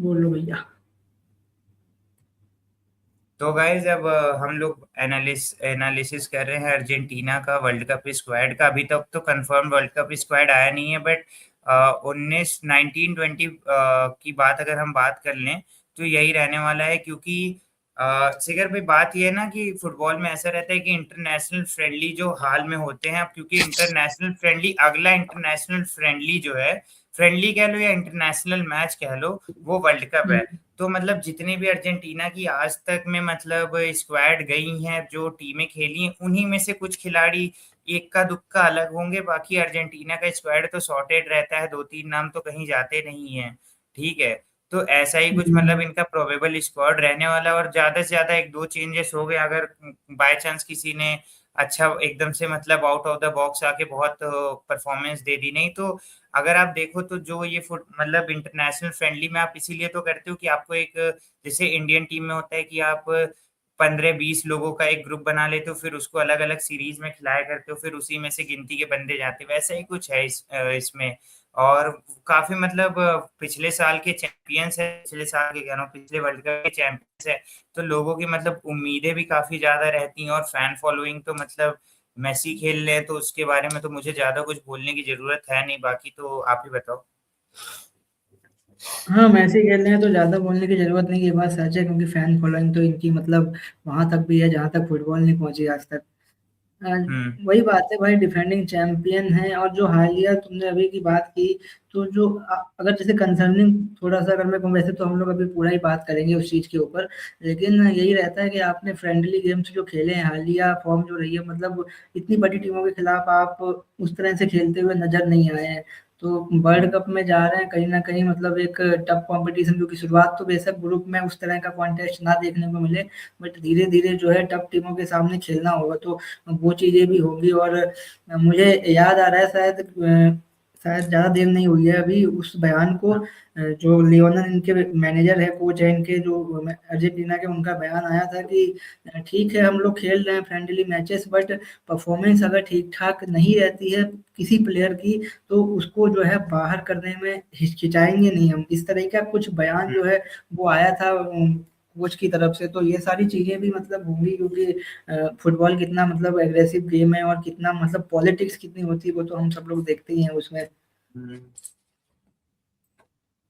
बोलो भैया। तो गाइज अब हम लोग एनालिसिस कर रहे हैं अर्जेंटीना का वर्ल्ड कप स्क्वाड का। अभी तक तो कंफर्म वर्ल्ड कप स्क्वाड आया नहीं है, बट 19-20 की बात अगर हम बात कर लें तो यही रहने वाला है। क्योंकि सिगर भाई, बात यह है ना कि फुटबॉल में ऐसा रहता है कि इंटरनेशनल फ्रेंडली जो हाल में होते हैं, अब क्योंकि इंटरनेशनल फ्रेंडली, अगला इंटरनेशनल फ्रेंडली जो है, फ्रेंडली कह लो या इंटरनेशनल मैच कह लो, वो वर्ल्ड कप है। हम्म। तो मतलब जितने भी अर्जेंटीना की आज तक में मतलब स्क्वाड गई हैं, जो टीमें खेली हैं, उन्हीं में से कुछ खिलाड़ी एक का दुक्का अलग होंगे। बाकी अर्जेंटीना का स्क्वाड तो सॉर्टेड रहता है, दो तीन नाम तो कहीं जाते नहीं है। ठीक है। तो ऐसा ही कुछ मतलब हम्म। इनका प्रोबेबल स्क्वाड रहने वाला है, और ज्यादा से ज्यादा एक दो चेंजेस हो गए अगर बाय चांस किसी ने अच्छा एकदम से मतलब आउट ऑफ द बॉक्स आके बहुत परफॉर्मेंस दे दी। नहीं तो अगर आप देखो तो जो ये फुट मतलब इंटरनेशनल फ्रेंडली में आप इसीलिए तो करते हो कि आपको एक, जैसे इंडियन टीम में होता है कि आप 15-20 लोगों का एक ग्रुप बना लेते हो, फिर उसको अलग अलग सीरीज में खिलाया करते हो, फिर उसी में से गिनती के बंदे जाते हो, वैसा ही कुछ है इसमें। और काफी मतलब पिछले साल के चैंपियंस है, पिछले साल के कह रहा हूँ, पिछले वर्ल्ड कप के चैंपियंस है। तो लोगों की मतलब उम्मीदें भी काफी ज्यादा रहती हैं, और फैन फॉलोइंग तो मतलब मेसी खेल रहे हैं, तो उसके बारे में तो मुझे ज्यादा कुछ बोलने की जरूरत है नहीं। बाकी तो आप ही बताओ। हाँ, मैसी खेल रहे हैं तो ज़्यादा बोलने की ज़रूरत नहीं, ये बात सच है, क्योंकि फ़ैन फॉलोइंग तो इनकी मतलब वहाँ तक भी है जहाँ तक फुटबॉल नहीं पहुँची आज तक। अ, हम्म। वही बात है भाई, डिफेंडिंग चैंपियन है। और जो हालिया तुमने अभी की बात की, तो जो अगर जैसे कंसर्निंग थोड़ा सा अगर मैं कहूँ, वैसे तो हम लोग अभी पूरा ही बात करेंगे उस चीज़ के ऊपर, लेकिन यही रहता है कि आपने फ्रेंडली गेम्स जो खेले हैं, हालिया फॉर्म जो रही है, मतलब इतनी बड़ी टीमों के खिलाफ आप उस तरह से खेलते हुए नजर नहीं आए हैं। तो वर्ल्ड कप में जा रहे हैं कहीं ना कहीं, मतलब एक टफ कंपटीशन, क्योंकि शुरुआत तो बेशक ग्रुप में उस तरह का कॉन्टेस्ट ना देखने को मिले, बट धीरे धीरे जो है टफ टीमों के सामने खेलना होगा, तो वो चीज़ें भी होंगी। और मुझे याद आ रहा है, शायद ज़्यादा देर नहीं हुई है अभी उस बयान को, जो लियोनेल इनके मैनेजर है, कोच है इनके, जो अर्जेंटीना के, उनका बयान आया था कि ठीक है हम लोग खेल रहे हैं फ्रेंडली मैचेस, बट परफॉर्मेंस अगर ठीक ठाक नहीं रहती है किसी प्लेयर की, तो उसको जो है बाहर करने में हिचकिचाएंगे नहीं हम। इस तरह का कुछ बयान जो है वो आया था कोच की तरफ से। तो ये सारी चीज़ें भी मतलब होंगी, क्योंकि फुटबॉल कितना मतलब एग्रेसिव गेम है, और कितना मतलब पॉलिटिक्स कितनी होती है, वो तो हम सब लोग देखते ही हैं उसमें। हम्म।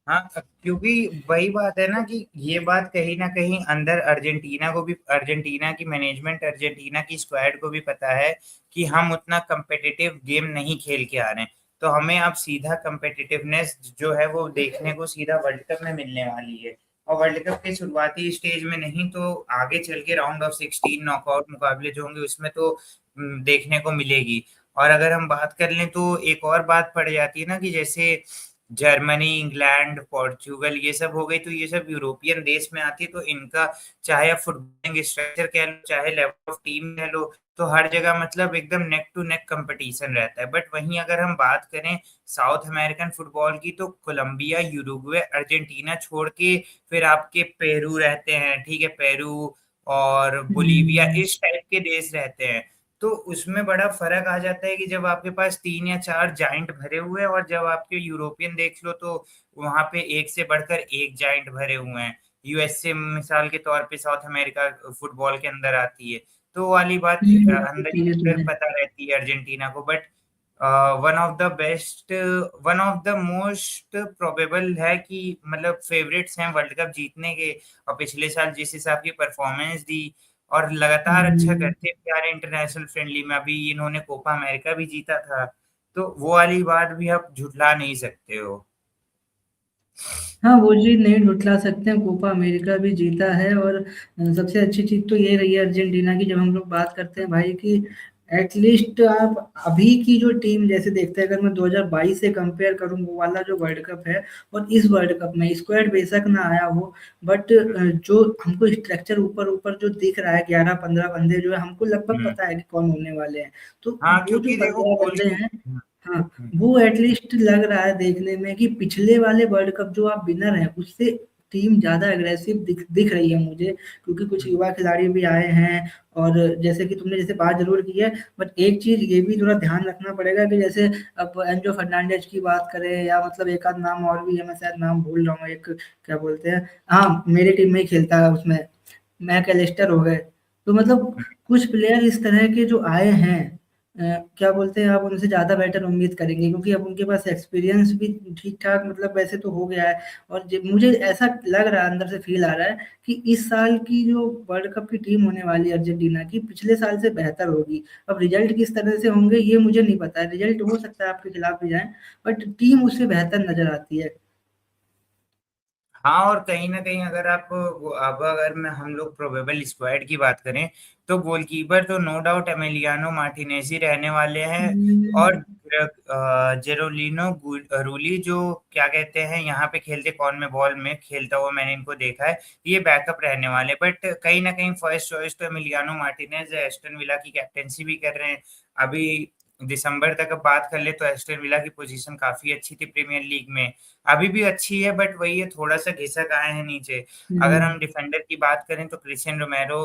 हाँ, क्योंकि वही बात है ना कि ये बात कहीं ना कहीं अंदर अर्जेंटीना को भी, अर्जेंटीना की मैनेजमेंट, अर्जेंटीना की स्क्वाड को भी पता है कि हम उतना competitive गेम नहीं खेल के आ रहे हैं। तो हमें अब सीधा competitiveness जो है वो देखने को सीधा वर्ल्ड कप में मिलने वाली है। और वर्ल्ड कप के शुरुआती स्टेज में नहीं तो आगे चल के राउंड ऑफ 16 नॉकआउट मुकाबले जो होंगे उसमें तो देखने को मिलेगी। और अगर हम बात कर लें तो एक और बात पड़ जाती है ना कि जैसे जर्मनी, इंग्लैंड, पोर्चुगल, ये सब हो गई, तो ये सब यूरोपियन देश में आती है। तो इनका चाहे आप फुटबॉलिंग स्ट्रक्चर कह लो, चाहे लेवल ऑफ टीम कह लो, तो हर जगह मतलब एकदम नेक टू नेक कंपटीशन रहता है। बट वहीं अगर हम बात करें साउथ अमेरिकन फुटबॉल की, तो कोलंबिया, यूरुग्वे, अर्जेंटीना छोड़ के फिर आपके पेरू रहते हैं। ठीक है, पेरू और बोलीविया, हम्म। इस टाइप के देश रहते हैं। तो उसमें बड़ा फर्क आ जाता है कि जब आपके पास तीन या चार जाइंट भरे हुए हैं, और जब आपके यूरोपियन देख लो तो वहां पे एक से बढ़कर एक जाइंट भरे हुए हैं। यूएसए मिसाल के तौर पे साउथ अमेरिका फुटबॉल के अंदर आती है। तो वो वाली बात ये अंदर ही चीजें तो अंदर है। पता रहती है अर्जेंटीना को। But one of the best, one of the most probable है कि मतलब फेवरेट्स हैं वर्ल्ड कप जीतने के। और पिछले साल जिस हिसाब की परफॉर्मेंस दी, और लगातार अच्छा हम्म। करते भी आ रहे इंटरनेशनल फ्रेंडली में, अभी इन्होंने कोपा अमेरिका भी जीता था। तो वो वाली बात भी आप झुठला नहीं सकते हो। हाँ, वो चीज़ नहीं झुठला सकते हैं, कोपा अमेरिका भी जीता है। और सबसे अच्छी चीज़ तो ये रही है अर्जेंटीना की, जब हम लोग बात करते हैं भाई की, एटलीस्ट आप अभी की जो टीम जैसे देखते हैं, अगर मैं 2022 से कंपेयर करूँ वो वाला जो वर्ल्ड कप है, और इस वर्ल्ड कप में स्क्वाड बेशक ना आया हो, बट जो हमको स्ट्रक्चर ऊपर ऊपर जो दिख रहा है, 11-15 बंदे जो है, हमको लगभग हम्म। पता है कि कौन होने वाले हैं। तो हाँ, वो जो क्योंकि देखो 15 गोल बंदे की। हैं, हाँ, वो एटलीस्ट लग रहा है देखने में कि पिछले वाले वर्ल्ड कप जो आप विनर हैं उससे टीम ज़्यादा एग्रेसिव दिख रही है मुझे, क्योंकि कुछ युवा खिलाड़ी भी आए हैं और जैसे कि तुमने जैसे बात ज़रूर की है, बट एक चीज़ ये भी थोड़ा ध्यान रखना पड़ेगा कि जैसे अब एंजो फर्नांडिस की बात करें या मतलब एक आध नाम और भी है, मैं शायद नाम भूल रहा हूँ, एक क्या बोलते हैं, हाँ, मेरी टीम में ही खेलता है उसमें, मैकएलिस्टर हो गए। तो मतलब कुछ प्लेयर इस तरह के जो आए हैं, क्या बोलते हैं, आप उनसे ज़्यादा बेटर उम्मीद करेंगे, क्योंकि अब उनके पास एक्सपीरियंस भी ठीक-ठाक मतलब वैसे तो हो गया है, और ज मुझे ऐसा लग रहा है, अंदर से फ़ील आ रहा है कि इस साल की जो वर्ल्ड कप की टीम होने वाली है अर्जेंटीना की, पिछले साल से बेहतर होगी। अब रिज़ल्ट किस तरह से होंगे ये मुझे नहीं पता है, रिज़ल्ट हो सकता है आपके खिलाफ भी जाएँ, बट टीम उससे बेहतर नज़र आती है। हाँ, और कहीं न कहीं अगर आप अब अगर मैं हम लोग प्रोबेबल स्क्वाड की बात करें, तो गोलकीपर तो नो डाउट एमिलियानो मार्टिनेज ही रहने वाले हैं और हुँ, जेरोलिनो रूली जो क्या कहते हैं यहाँ पे खेलते कॉनमेबॉल में खेलता हुआ मैंने इनको देखा है, ये बैकअप रहने वाले। बट कहीं न कहीं फर्स्ट चॉइस तो एमिलियानो मार्टिनेज है, एस्टन विला की कैप्टेंसी भी कर रहे हैं। अभी दिसंबर तक अब बात कर ले तो एस्टन विला की पोजीशन काफ़ी अच्छी थी प्रीमियर लीग में। अभी भी अच्छी है बट वही है थोड़ा-सा घिसक आए हैं नीचे। अगर हुँ, हम डिफेंडर की बात करें तो क्रिस्टियन रोमेरो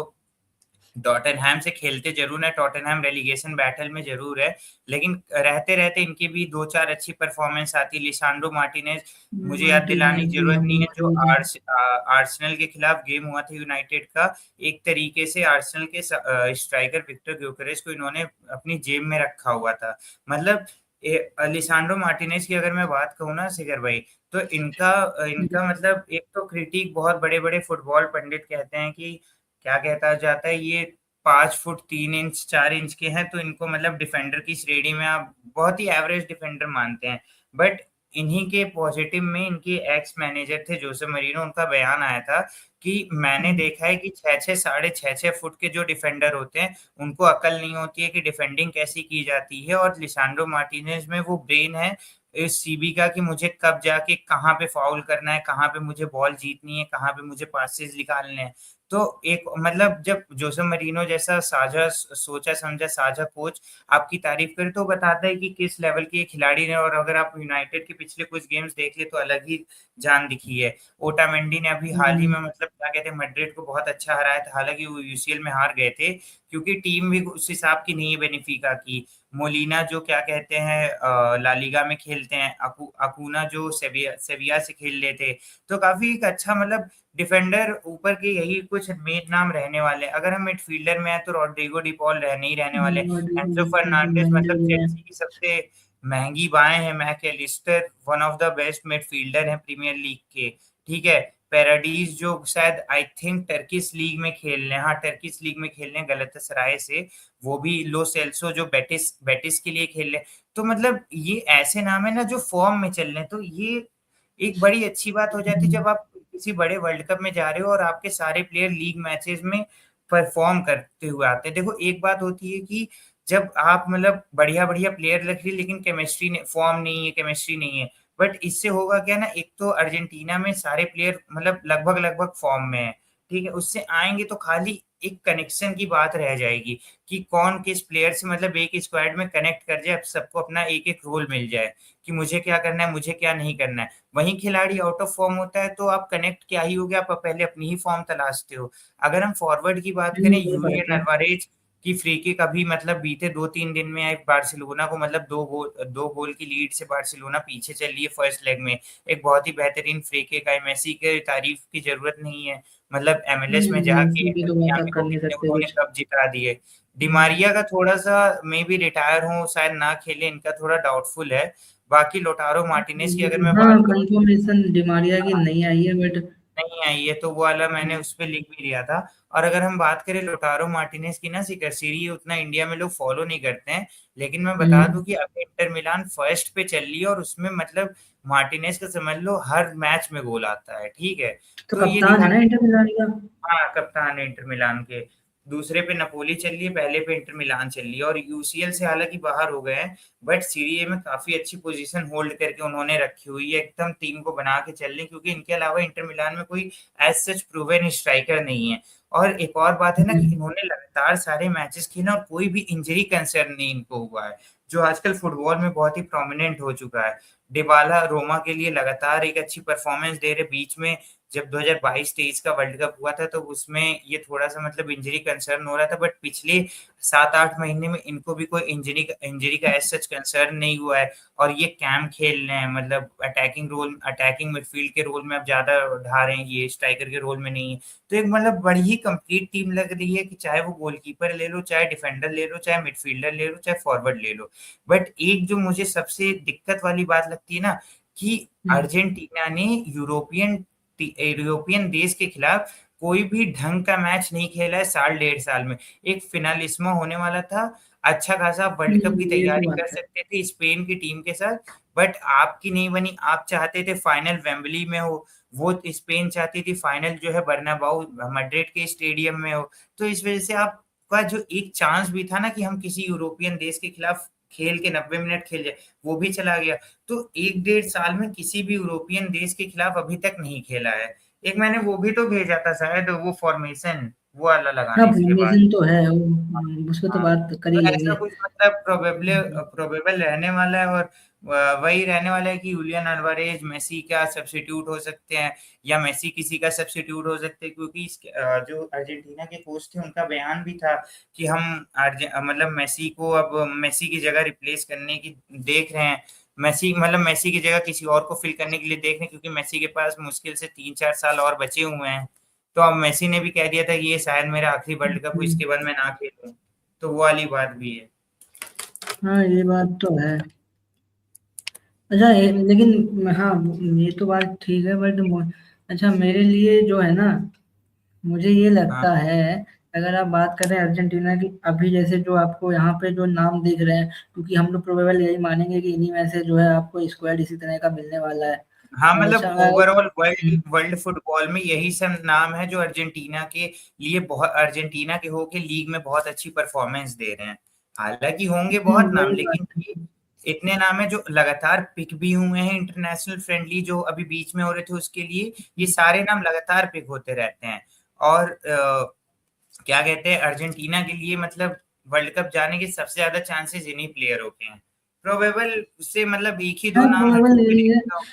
टॉटनहैम से खेलते ज़रूर हैं, टॉटनहैम रेलीगेशन बैटल में ज़रूर है, लेकिन रहते-रहते इनकी भी 2-4 अच्छी परफ़ॉर्मेंस आती है। लिसांड्रो मार्टिनेज़ मुझे याद दिलाने मार्टिनेज़ की भी ज़रूरत नहीं अभी है, जो मौजूद है। आर्सेनल के खिलाफ गेम हुआ था यूनाइटेड का, एक तरीके से आर्सेनल के स्ट्राइकर विक्टर ग्योकेरेस को इन्होंने अपनी जेब में रखा हुआ था। मतलब लिसांड्रो मार्टिनेज़ की अगर मैं बात कहूँ ना शिखर भाई, तो हुँ, इनका मतलब एक तो क्रिटिक बहुत बड़े-बड़े फुटबॉल पंडित कहते हैं कि क्या कहता जाता है ये 5 फुट 3 इंच 4 इंच के हैं तो इनको मतलब डिफेंडर की श्रेणी में आप बहुत ही एवरेज डिफेंडर मानते हैं। बट इन्हीं के पॉजिटिव में इनके एक्स मैनेजर थे जोसे मरीनो उनका बयान आया था कि मैंने हुँ, देखा है कि 6-6 साढ़े 6-6 फुट के जो डिफेंडर होते हैं उनको अकल नहीं होती है कि डिफेंडिंग कैसी की जाती है और लिसांड्रो मार्टिनेज में वो ब्रेन है इस सीबी का कि मुझे कब जाके कहाँ पे फाउल करना है, कहाँ पे मुझे बॉल जीतनी है, कहाँ पे मुझे पासेस निकालने हैं। तो एक मतलब जब जोसे मरीनो जैसा साझा सोचा समझा साझा कोच आपकी तारीफ करे तो बताता है कि किस लेवल के ये खिलाड़ी हैं और अगर आप यूनाइटेड के पिछले कुछ गेम्स देख ले तो अलग ही जान दिखी है। ओटामेंडी ने अभी हाल ही हुँ, में मतलब क्या कहते हैं मैड्रिड को बहुत अच्छा हराया था, हालाँकि वो यूसीएल में हार गए थे क्योंकि टीम भी उस हिसाब की नहीं है बेनिफिका की। मोलिना जो क्या कहते हैं ला लीगा में खेलते हैं, अकुना जो सेविया से खेल लेते, तो काफ़ी एक अच्छा मतलब डिफेंडर ऊपर के यही कुछ मेन नाम रहने वाले हैं। अगर हम मिडफील्डर में हैं तो रॉड्रिगो डी पॉल रहने ही रहने वाले हैं। रॉड्रिगो एंजो फर्नांडिस मतलब फर्नांडिस है। चेल्सी की सबसे महँगी बाएँ हैं, Mac Allister one of the best midfielder हैं प्रीमियर लीग के, ठीक है? पैराडीज़ जो शायद आई थिंक टर्किश लीग में खेल रहे हैं, हाँ, टर्किश लीग में खेल रहे हैं गलतासराय से, वो भी लो सेल्सो जो बेटिस बेटिस के लिए खेल रहे हैं। तो मतलब ये ऐसे नाम है ना जो फ़ॉर्म में चल रहे हैं, तो ये एक बड़ी अच्छी बात हो जाती है हुँ, जब आप किसी बड़े वर्ल्ड कप में जा रहे हो और आपके सारे प्लेयर लीग मैचेस में परफॉर्म करते हुए आते हैं। देखो एक बात होती है कि जब आप मतलब बढ़िया-बढ़िया प्लेयर रख रही लेकिन केमिस्ट्री ने फॉर्म नहीं है, केमिस्ट्री नहीं है। बट इससे होगा क्या ना एक तो अर्जेंटीना में सारे प्लेयर मतलब लगभग-लगभग फॉर्म में हैं, ठीक है? उससे आएँगे तो खाली एक कनेक्शन की बात रह जाएगी कि कौन किस प्लेयर से मतलब एक स्क्वाड में कनेक्ट कर जाए, सबको अपना एक-एक रोल मिल जाए कि मुझे क्या करना है, मुझे क्या नहीं करना है। वहीं खिलाड़ी आउट ऑफ फॉर्म होता है तो आप कनेक्ट क्या ही हो गया, आप पहले अपनी ही फॉर्म तलाशते हो। अगर हम फॉरवर्ड की बात करें सही बात यूलियन है। अल्वारेज की फ्री किक अभी मतलब बीते 2-3 दिन में एक बार्सिलोना को मतलब 2 गोल की लीड से बार्सिलोना पीछे चल रही है फर्स्ट लेग में। एक बहुत ही बेहतरीन फ्री किक आई, मेसी के तारीफ की ज़रूरत नहीं है। मतलब एमएलएस में जाके मेसी की इंटर तो बात मियामी आप को कर नहीं कितने सकते उन्होंने कुछ। कप जिता दिए। डि हुँ, मारिया का थोड़ा-सा मे बी रिटायर हों, शायद ना खेले, इनका थोड़ा डाउटफुल है। बाकी लोटारो मार्टिनेज की अगर मैं हाँ, बात करूँ कन्फर्मेशन डिमारिया की हाँ, नहीं आई है, बट नहीं आई है तो वो वाला मैंने हुँ, उस पे लिख भी दिया था। और अगर हम बात करें लोटारो मार्टिनेज की ना सीकर सीरी उतना इंडिया में लोग फॉलो नहीं करते हैं। लेकिन मैं बता हुँ, दूँ कि अभी इंटर मिलान फर्स्ट पे चल रही है और उसमें मतलब मार्टिनेज का समझ लो हर मैच में गोल आता है, ठीक है? तो तो ये कप्तान है दिखा ना इंटर मिलान का? हाँ, कप्तान है इंटर मिलान के। दूसरे पे नपोली चल रही है, पहले पे इंटर मिलान चल रही है और यूसीएल से हालाँकि बाहर हो गए हैं, बट सीरी ए में काफ़ी अच्छी पोज़ीशन होल्ड करके उन्होंने रखी हुई है, एकदम टीम को बना के चल रहे हैं क्योंकि इनके अलावा इंटर मिलान में कोई एज़ सच प्रूवन स्ट्राइकर नहीं है। और एक और बात है ना हुँ, कि इन्होंने लगातार सारे मैचेज़ खेले और कोई भी इंजरी कंसर्न नहीं इनको हुआ है, जो आजकल फुटबॉल में बहुत ही प्रोमिनेंट हो चुका है। डिबाला रोमा के लिए लगातार एक अच्छी परफॉर्मेंस दे रहे। बीच में जब 2022-23 का वर्ल्ड कप हुआ था तो उसमें ये थोड़ा सा मतलब इंजरी कंसर्न हो रहा था, बट पिछले 7-8 महीने में इनको भी कोई इंजरी का एज सच कंसर्न नहीं हुआ है। और ये कैम खेल रहे हैं, मतलब अटैकिंग मिडफील्ड के रोल में अब ज्यादा ढा रहे हैं, ये स्ट्राइकर के रोल में नहीं है। तो एक मतलब बड़ी ही कंप्लीट टीम लग रही है कि चाहे वो गोलकीपर ले लो, चाहे डिफेंडर ले लो, चाहे मिडफील्डर ले लो, चाहे फॉरवर्ड ले लो। बट एक जो मुझे सबसे दिक्कत वाली बात लगती है ना, कि अर्जेंटीना ने यूरोपियन देश के खिलाफ कोई भी ढंग का मैच नहीं खेला है साल 1.5 साल में। एक फिनालिस्मो होने वाला था, अच्छा खासा वर्ल्ड कप की ये तो तैयारी बात कर है। सकते थे स्पेन की टीम के साथ, बट आपकी नहीं बनी। आप चाहते थे फाइनल वेम्बली में हो, वो स्पेन चाहती थी फाइनल जो है बर्नाबाउ मैड्रिड के स्टेडियम में हो। तो इस वजह से आपका जो एक चांस भी था ना कि हम किसी यूरोपियन देश के खिलाफ खेल के 90 मिनट खेल जाए, वो भी चला गया। तो 1-1.5 साल में किसी भी यूरोपियन देश के खिलाफ अभी तक नहीं खेला है। एक मैंने वो भी तो भेजा था शायद, वो फॉर्मेशन वो वाला हाँ, लगाने के बाद। फॉर्मेशन तो है उस पर तो हाँ, बात कर तो ही ऐसा लेंगे। कुछ मतलब प्रोबेबल रहने वाला है। और वही रहने वाला है कि यूलियन अल्वारेज मेसी का सब्स्टिट्यूट हो सकते हैं, या मेसी किसी का सब्स्टिट्यूट हो सकते हैं। क्योंकि जो अर्जेंटीना के कोच थे उनका बयान भी था कि हम मतलब मेसी को अब मेसी की जगह रिप्लेस करने की देख रहे हैं। मेसी की जगह किसी और को फिल करने के लिए देख रहे हैं, क्योंकि मेसी के पास मुश्किल से 3-4 साल और बचे हुए हैं। तो अब मेसी ने भी कह दिया था कि ये शायद मेरा आखिरी वर्ल्ड कप हो, इसके बाद मैं ना खेलूं। तो वो वाली बात भी है। हाँ, ये बात तो है। अच्छा, लेकिन हाँ, ये तो बात ठीक है, बट अच्छा, मेरे लिए जो है ना, मुझे ये हाँ लगता है, अगर आप बात करें अर्जेंटीना की, अभी जैसे जो आपको यहाँ पे जो नाम दिख रहे हैं, क्योंकि हम लोग प्रोबेबल यही मानेंगे कि इन्हीं में से जो है आपको स्क्वाड इसी तरह का मिलने वाला है। हाँ, और मतलब अच्छा ओवरऑल वर्ल्ड वर्ल्ड फुटबॉल में यही सब नाम है जो अर्जेंटीना के लिए बहुत, अर्जेंटीना के होके लीग में बहुत अच्छी परफॉर्मेंस दे रहे हैं। हालांकि होंगे बहुत नाम, वही लेकिन बात ये इतने नाम है जो लगातार पिक भी हुए हैं इंटरनेशनल फ्रेंडली जो अभी बीच में हो रहे थे उसके लिए। ये सारे नाम लगातार पिक होते रहते हैं। और क्या कहते हैं, अर्जेंटीना के लिए मतलब वर्ल्ड कप जाने के सबसे ज्यादा चांसेस इन्हीं प्लेयरों के हैं। प्रोबेबल उससे मतलब एक ही दो है, नाम प्रोबेबल हो भी यही नहीं है। तो।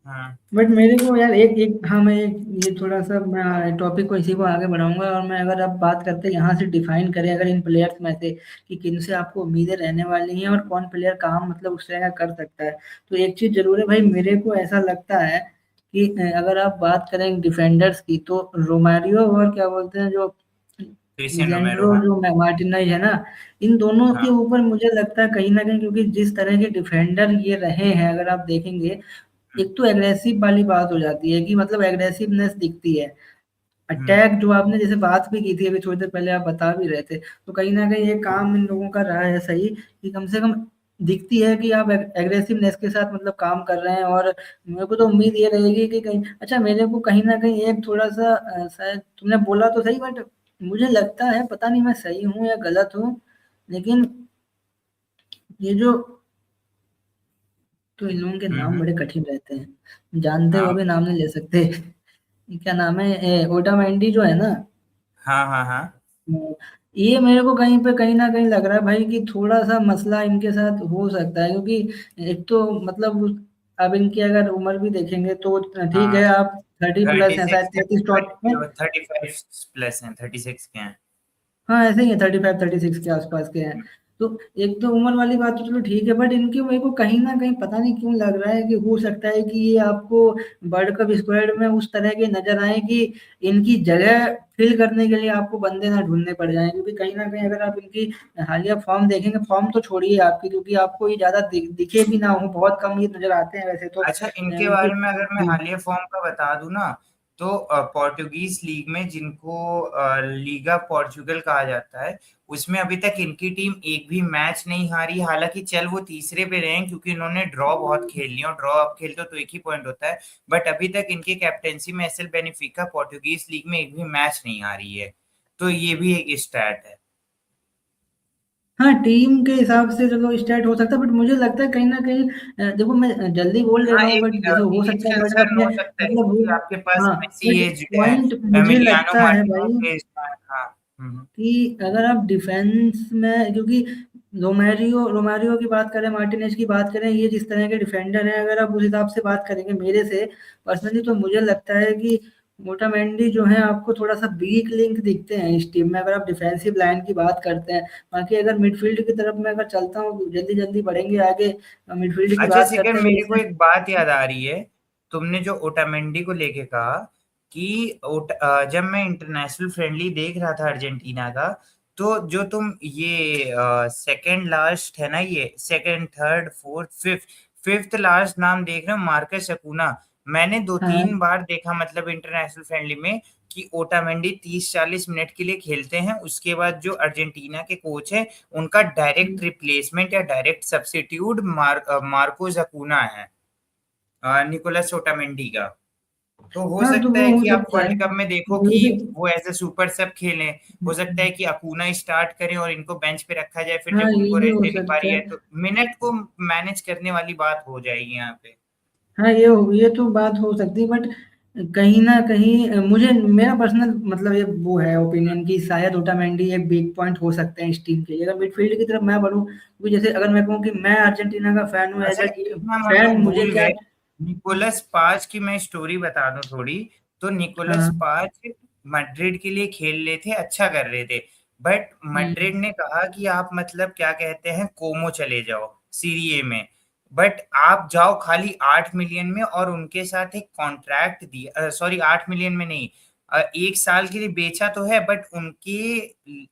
हाँ बट मेरे को यार एक एक हाँ, मैं ये थोड़ा सा मैं टॉपिक को इसी को आगे बढ़ाऊंगा, और मैं अगर आप बात करते हैं यहाँ से डिफाइन करें अगर इन प्लेयर्स में से कि किन से आपको उम्मीदें रहने वाली हैं और कौन प्लेयर काम मतलब उस तरह का कर सकता है, तो एक चीज जरूर है भाई, मेरे को ऐसा लगता है कि अगर आप बात करें डिफेंडर्स की, तो रोमारियो और क्या बोलते हैं जो क्रिस्टियन रोमेरो। लिजेंड्रो हाँ जो मार्टिनेज है ना, इन दोनों के हाँ। ऊपर मुझे लगता है कहीं ना कहीं, क्योंकि जिस तरह के डिफेंडर ये रहे हैं अगर आप देखेंगे, हम्म, एक तो एग्रेसिव वाली बात हो जाती है कि मतलब एग्रेसिवनेस दिखती है। हम्म, अटैक जो आपने जैसे बात भी की थी अभी थोड़ी देर पहले, आप बता भी रहे थे, तो कहीं ना कहीं ये काम इन लोगों का रहा है सही, कि कम से कम दिखती है कि आप एग्रेसिवनेस के साथ मतलब काम कर रहे हैं। और मेरे को तो उम्मीद ये रहेगी कि कहीं, अच्छा, मेरे को कहीं ना कहीं एक थोड़ा सा शायद तुमने बोला तो सही, बट मुझे लगता है, पता नहीं मैं सही हूँ या गलत हूँ, लेकिन ये जो, तो इन लोगों के नाम हम्म। बड़े कठिन रहते हैं, जानते हुए हाँ भी नाम नहीं ले सकते। ये क्या नाम है, ओटामेंडी जो है ना, हाँ हाँ हाँ। ये मेरे को कहीं पे कहीं ना कहीं लग रहा है भाई कि थोड़ा सा मसला इनके साथ हो सकता है, क्योंकि एक तो मतलब अब इनकी अगर उम्र भी देखेंगे तो ठीक है, हाँ आप 30 प्लस थर्टी हैं शायद, सिक्स 33 टॉप में। 35 प्लस हैं, 36 के हैं। हाँ, ऐसे ही है, 35 36 के आसपास के हैं। तो एक तो उम्र वाली बात तो चलो ठीक है, बट इनकी मेरे को कहीं ना कहीं पता नहीं क्यों लग रहा है कि हो सकता है कि ये आपको वर्ल्ड कप स्क्वाड में उस तरह के नजर आए कि इनकी जगह फिल करने के लिए आपको बंदे ना ढूंढने पड़ जाएं, क्योंकि कहीं ना कहीं अगर आप इनकी हालिया फॉर्म देखेंगे, फॉर्म तो छोड़िए आपकी, क्योंकि आपको ये ज्यादा दिखे भी ना हो, बहुत कम ये नजर आते हैं वैसे तो, अच्छा, इनके क्योंकि बारे में अगर मैं हालिया फॉर्म का बता दूं ना, तो पोर्टुगीज लीग में जिनको लीगा पोर्चुगल कहा जाता है, उसमें अभी तक इनकी टीम एक भी मैच नहीं हारी। हालांकि चल वो तीसरे पे रहे हैं क्योंकि इन्होंने ड्रॉ बहुत खेल लिया, और ड्रॉ आप खेलते हो तो एक ही पॉइंट होता है। बट अभी तक इनकी कैप्टेंसी में एसएल बेनिफिका पोर्टुगीज लीग में एक भी मैच नहीं हारी है। तो ये भी एक स्टैट है। हाँ, टीम के हिसाब से चलो स्टार्ट हो सकता है, बट मुझे लगता है कहीं ना कहीं देखो, मैं जल्दी बोल दे हाँ, रहा हूँ, एक बट जैसे हो एज सकता है, बट कंसर्न अपने हो सकता है मतलब क्योंकि आपके पास हाँ, मेसी बट एज्ड है, पॉइंट मुझे एमिलियानो लगता है भाई मार्टिनेज एज्ड है। हाँ। कि अगर आप डिफेंस में, क्योंकि रोमारियो रोमारियो की बात करें, मार्टिनेज की बात करें, ये जिस तरह के डिफेंडर हैं, अगर आप उस हिसाब से बात करेंगे मेरे से पर्सनली, तो मुझे लगता है कि मोटामेंडी जो है आपको थोड़ा सा वीक लिंक दिखते हैं इस टीम में, अगर आप डिफेंसिव लाइन की बात करते हैं। बाकी अगर मिडफील्ड की तरफ मैं अगर चलता हूँ, जल्दी जल्दी बढ़ेंगे आगे, मिडफील्ड की अच्छा बात सिकंदर, करते हैं मेरे को जैसे। एक बात याद आ रही है। तुमने जो ओटामेंडी को लेके कहा कि जब मैं इंटरनेशनल फ्रेंडली देख रहा था अर्जेंटीना का, तो जो तुम ये सेकंड लास्ट है ना, ये second third fourth fifth, fifth last नाम देख रहे हो, मार्कस अकूना। मैंने दो हाँ। तीन बार देखा मतलब इंटरनेशनल फ्रेंडली में कि ओटामेंडी 30-40 मिनट के लिए खेलते हैं, उसके बाद जो अर्जेंटीना के कोच है उनका डायरेक्ट रिप्लेसमेंट या डायरेक्ट सब्स्टिट्यूट मार्को जकूना है, निकोलस ओटामेंडी का। तो हो हाँ, तो सकता वो है हो कि आप सकता है। वर्ल्ड कप में देखो वो कि भी। वो एज ए सुपर सब खेलें। हो सकता है कि अकूना स्टार्ट करें और इनको बेंच पे रखा जाए, फिर हाँ, जब ये उनको भी रेस्ट हो देनी सकता पारी है है। तो मिनट को मैनेज करने वाली बात हो जाएगी यहाँ पे। हाँ, ये तो बात हो सकती है, बट कहीं ना कहीं मुझे मेरा पर्सनल मतलब ये वो है ओपिनियन कि शायद ओटामेंडी एक वीक पॉइंट हो सकते हैं इस टीम के लिए, अगर मिडफील्ड की तरफ मैं बढ़ूँ, क्योंकि जैसे अगर मैं कहूँ कि मैं अर्जेंटीना का फैन हूँ, एज अच्छा, अ एक नाम हम फैन लोग मुझे भूल क्या। गए, निकोलस पाज की मैं स्टोरी बता दूं थोड़ी। तो निकोलस हाँ। पाज मैड्रिड के लिए खेल रहे थे, अच्छा कर रहे थे, बट मैड्रिड हम्म। ने कहा कि आप मतलब क्या कहते हैं, कोमो चले जाओ सीरिए में। बट आप जाओ खाली 8 मिलियन में, और उनके साथ एक कॉन्ट्रैक्ट दिया, सॉरी 8 मिलियन में नहीं, 1 साल के लिए बेचा तो है, बट उनके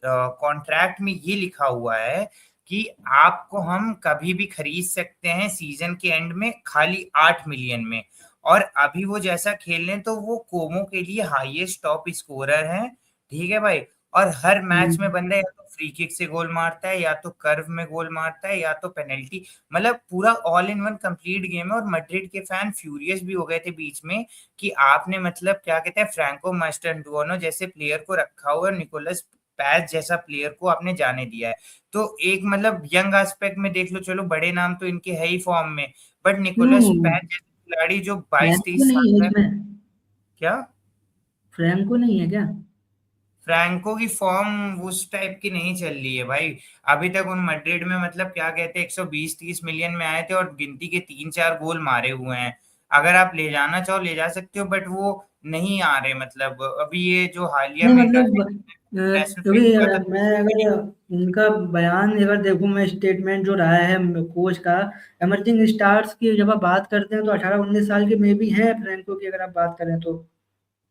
कॉन्ट्रैक्ट में ये लिखा हुआ है कि आपको हम कभी भी खरीद सकते हैं सीजन के एंड में खाली 8 मिलियन में। और अभी वो जैसा खेल रहे हैं तो वो कोमो के लिए हाईएस्ट टॉप स्कोरर हैं, ठीक है भाई। और हर मैच में हम्म। बंदा या तो फ्री किक से गोल मारता है, या तो कर्व में गोल मारता है, या तो पेनल्टी, मतलब पूरा all in one complete game है। और मैड्रिड के फैन फ्यूरियस भी हो गए थे बीच में कि आपने मतलब क्या कहते हैं, फ्रैंको मास्टेरेनोस जैसे प्लेयर को रखा हुआ है, निकोलस पैच जैसा प्लेयर को आपने जाने दिया है। तो एक मतलब यंग एस्पेक्ट में देख लो, चलो बड़े नाम तो इनके है ही फॉर्म में, बट निकोलस क्यों? पैच जैसे खिलाड़ी जो बाईस फ्रैंको तेईस नहीं साल है का है। इसमें? क्या? फ्रैंको नहीं है क्या? फ्रैंको की फॉर्म उस टाइप की नहीं चल रही है भाई। अभी तक उन मैड्रिड में मतलब क्या कहते हैं 120-130 मिलियन में आए थे और गिनती के 3-4 गोल मारे हुए हैं। अगर आप ले जाना चाहो ले जा सकते हो, बट वो नहीं आ रहे। मतलब अभी ये जो हालिया नहीं में एक मतलब नेशनल क्योंकि फ्रेंड हुआ था तो मैं उसमें भी अगर उनका बयान अगर देखूं, मैं स्टेटमेंट जो रहा है कोच का, एमर्जिंग स्टार्स की जब आप बात करते हैं तो 18-19 साल के में भी हैं फ्रैंको की, अगर आप बात करें